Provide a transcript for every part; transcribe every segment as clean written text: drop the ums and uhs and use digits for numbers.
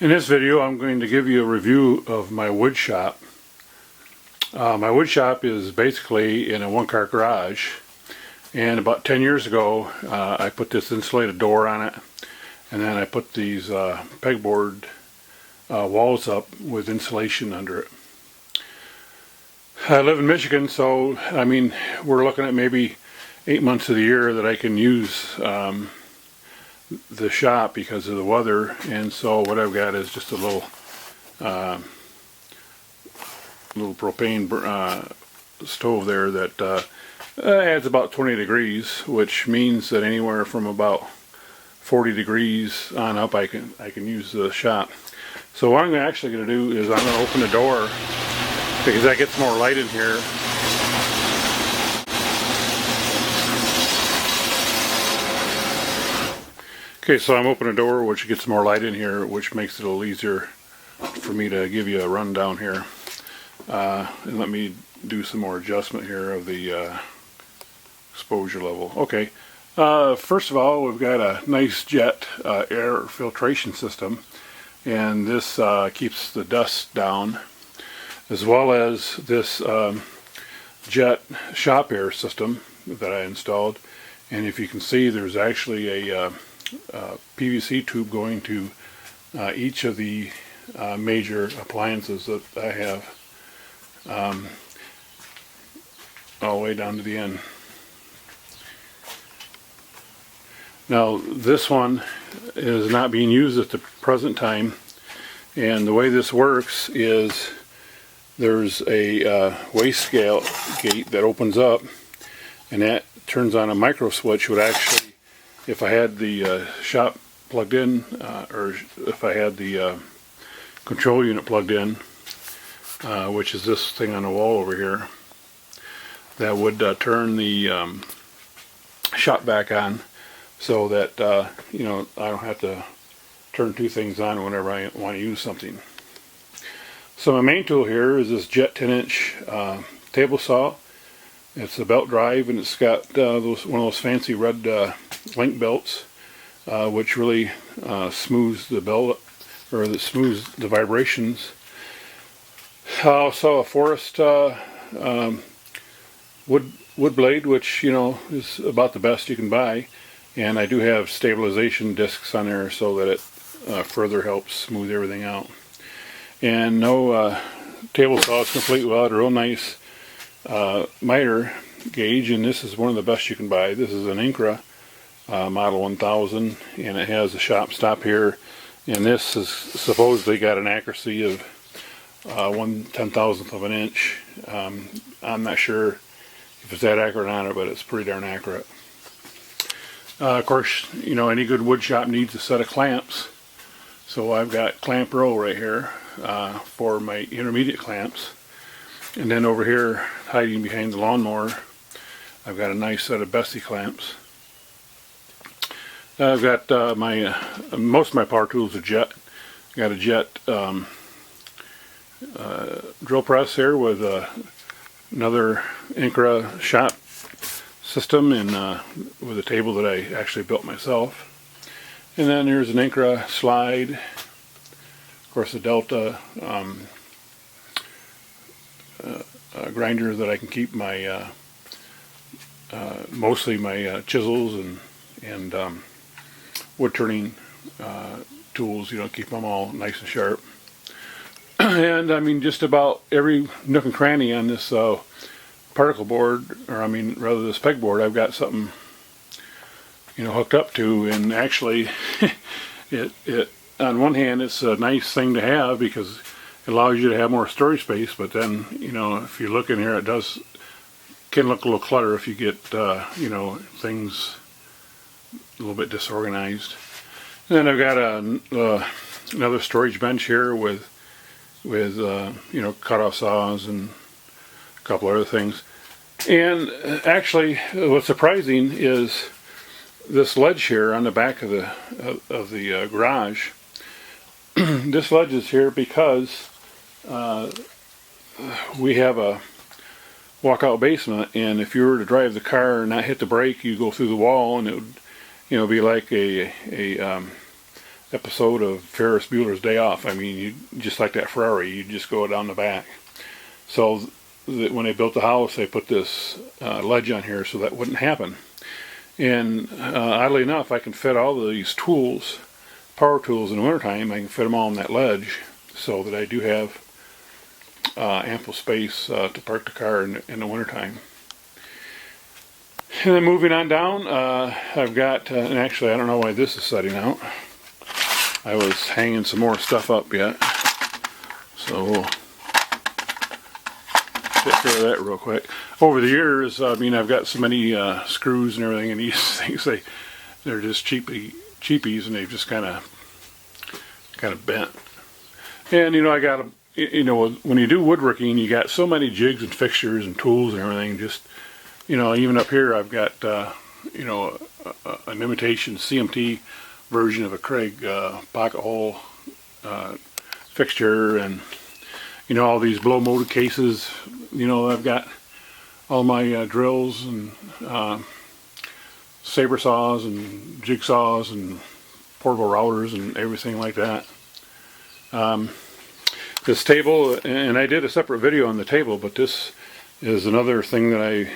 In this video, I'm going to give you a review of my wood shop. My wood shop is basically in a one-car garage, and about 10 years ago I put this insulated door on it, and then I put these pegboard walls up with insulation under it. I live in Michigan, so I mean we're looking at maybe 8 months of the year that I can use the shop because of the weather, and so what I've got is just a little propane stove there that adds about 20 degrees, which means that anywhere from about 40 degrees on up I can use the shop. So what I'm actually going to do is I'm going to open the door because that gets more light in here. Okay, so I'm opening the door, which gets more light in here, which makes it a little easier for me to give you a rundown here. And let me do some more adjustment here of the exposure level. Okay, first of all, we've got a nice jet air filtration system, and this keeps the dust down, as well as this jet shop air system that I installed. And if you can see, there's actually a PVC tube going to each of the major appliances that I have, all the way down to the end. Now this one is not being used at the present time, and the way this works is there's a waste gate that opens up, and that turns on a micro switch. Would actually, if I had the shop plugged in, or if I had the control unit plugged in, which is this thing on the wall over here, that would turn the shop back on, so that you know, I don't have to turn two things on whenever I want to use something. So my main tool here is this Jet 10-inch table saw. It's a belt drive, and it's got one of those fancy red link belts, which really smooths the belt, or that smooths the vibrations. I also a Forest wood blade, which, you know, is about the best you can buy, and I do have stabilization discs on there so that it further helps smooth everything out. And no table saw is complete without a real nice miter gauge, and this is one of the best you can buy. This is an Incra model 1000, and it has a shop stop here, and this has supposedly got an accuracy of 1/10,000th of an inch. I'm not sure if it's that accurate on it, but it's pretty darn accurate. Of course, you know, any good wood shop needs a set of clamps, so I've got Clamp Row right here for my intermediate clamps. And then over here, hiding behind the lawnmower, I've got a nice set of Bessey clamps. I've got most of my power tools are Jet. Got a Jet drill press here with another Incra shop system, and with a table that I actually built myself. And then here's an Incra slide. Of course, a Delta grinder that I can keep my mostly my chisels and wood turning tools, you know, keep them all nice and sharp. And I mean, just about every nook and cranny on this particle board, or I mean rather this pegboard, I've got something, you know, hooked up to. And actually it on one hand, it's a nice thing to have because it allows you to have more storage space, but then, you know, if you look in here, it can look a little clutter if you get you know, things a little bit disorganized. And then I've got another storage bench here with you know, cutoff saws and a couple other things. And actually, what's surprising is this ledge here on the back of the garage. This ledge is here because we have a walkout basement, and if you were to drive the car and not hit the brake, you go through the wall, and it would, you know, be like a episode of Ferris Bueller's Day Off. I mean, you just like that Ferrari, you just go down the back. So when they built the house, they put this ledge on here so that wouldn't happen. And oddly enough, I can fit all of these tools, power tools, in the wintertime. I can fit them all on that ledge, so that I do have ample space to park the car in the wintertime. And then moving on down, I've got, and actually I don't know why this is setting out. I was hanging some more stuff up yet, so we'll take care of that real quick. Over the years, I mean, I've got so many screws and everything, and these things, they're just cheapies, and they've just kind of bent. And you know, I got them. You know, when you do woodworking, you got so many jigs and fixtures and tools and everything. Just, you know, even up here, I've got you know, an imitation CMT version of a Craig pocket hole fixture, and you know, all these blow molded cases. You know, I've got all my drills and saber saws and jigsaws and portable routers and everything like that. This table, and I did a separate video on the table, but this is another thing that I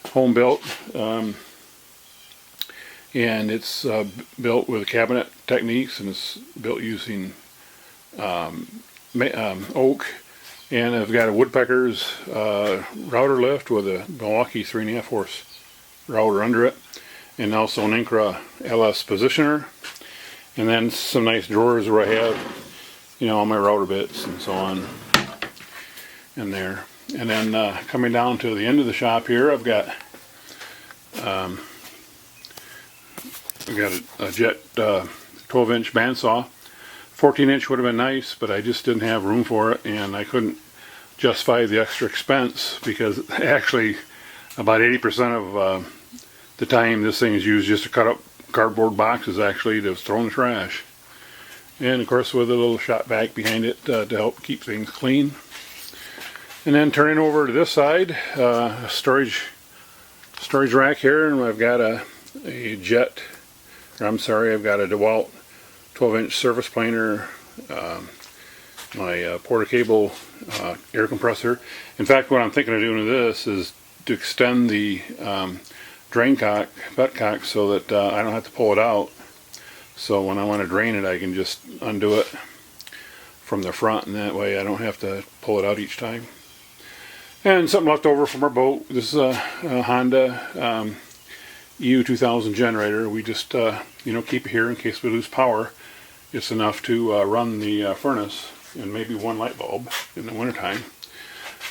home built, and it's built with cabinet techniques, and it's built using oak, and I've got a Woodpecker's router lift with a Milwaukee 3.5 horse router under it, and also an Incra LS positioner, and then some nice drawers where I have, you know, all my router bits and so on in there. And then coming down to the end of the shop here, I've got a Jet 12-inch bandsaw. 14-inch would have been nice, but I just didn't have room for it, and I couldn't justify the extra expense, because actually about 80% of the time this thing is used just to cut up cardboard boxes, actually, to throw in the trash. And of course with a little shop vac behind it to help keep things clean. And then turning over to this side, a storage rack here, and I've got a DeWalt 12-inch surface planer, my Porter cable air compressor. In fact, what I'm thinking of doing with this is to extend the drain cock, petcock, so that I don't have to pull it out. So when I want to drain it, I can just undo it from the front, and that way I don't have to pull it out each time. And something left over from our boat. This is a Honda EU 2000 generator. We just you know, keep it here in case we lose power. It's enough to run the furnace and maybe one light bulb in the wintertime.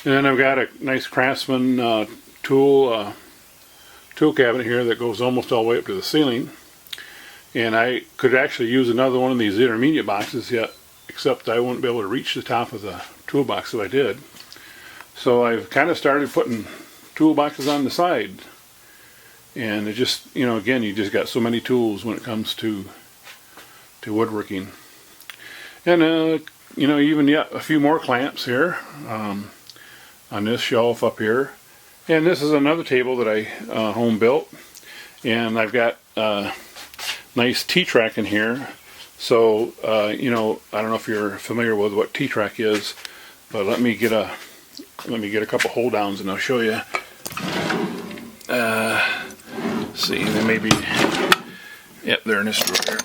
And then I've got a nice Craftsman tool cabinet here that goes almost all the way up to the ceiling. And I could actually use another one of these intermediate boxes yet, except I wouldn't be able to reach the top of the toolbox if I did. So I've kind of started putting toolboxes on the side. And it just, you know, again, you just got so many tools when it comes to woodworking. And, you know, even yet a few more clamps here on this shelf up here. And this is another table that I home built. And I've got nice T-track in here. So, you know, I don't know if you're familiar with what T-track is, but let me get a couple hold downs and I'll show you. See, there may be, yep, they're in this drawer.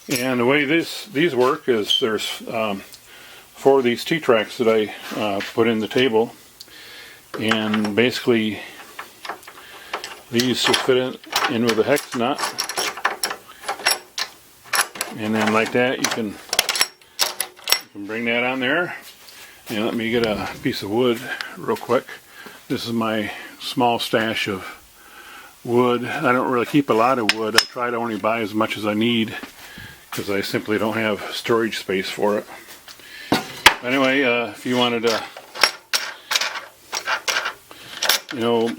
And the way these work is there's 4 of these T-tracks that I put in the table, and basically these just fit in with a hex nut, and then like that you can bring that on there. And let me get a piece of wood real quick. This is my small stash of wood. I don't really keep a lot of wood. I try to only buy as much as I need because I simply don't have storage space for it. Anyway, if you wanted to, you know,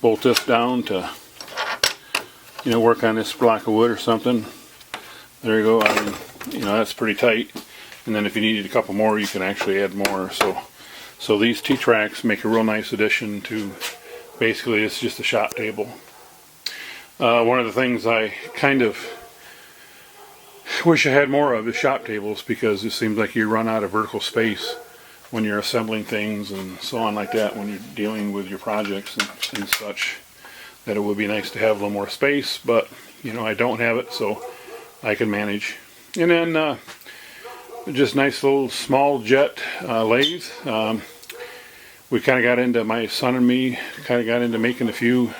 bolt this down to, you know, work on this block of wood or something, there you go. I mean, you know, that's pretty tight. And then if you needed a couple more, you can actually add more. So these T-tracks make a real nice addition to, basically it's just a shop table. One of the things I kind of wish I had more of is shop tables, because it seems like you run out of vertical space when you're assembling things and so on like that, when you're dealing with your projects and such, that it would be nice to have a little more space, but you know, I don't have it, so I can manage. And then just nice little small jet lathe. We kind of got into, my son and me kind of got into making a few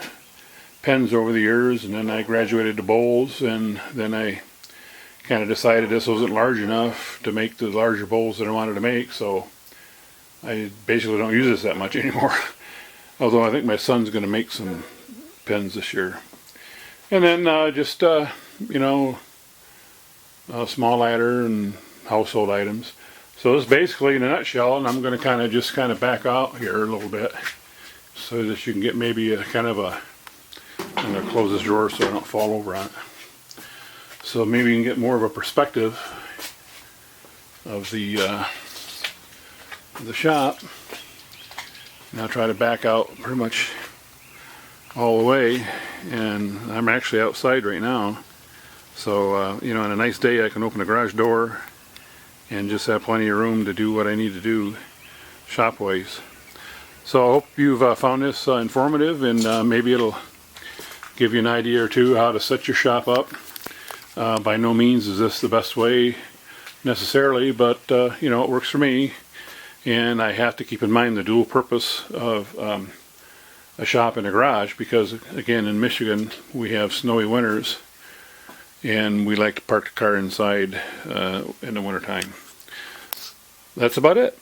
pens over the years, and then I graduated to bowls, and then I kind of decided this wasn't large enough to make the larger bowls that I wanted to make, so I basically don't use this that much anymore. Although I think my son's going to make some pens this year. And then just you know, a small ladder and household items. So this is basically in a nutshell, and I'm going to just kind of back out here a little bit so that you can get maybe a kind of a, I'm going to close this drawer so I don't fall over on it. So maybe you can get more of a perspective of the shop. And I'll try to back out pretty much all the way, and I'm actually outside right now. So you know, on a nice day I can open the garage door and just have plenty of room to do what I need to do shop-wise. So I hope you've found this informative, and maybe it'll give you an idea or two how to set your shop up. By no means is this the best way necessarily, but you know, it works for me, and I have to keep in mind the dual purpose of a shop and a garage, because again, in Michigan we have snowy winters and we like to park the car inside in the wintertime. That's about it.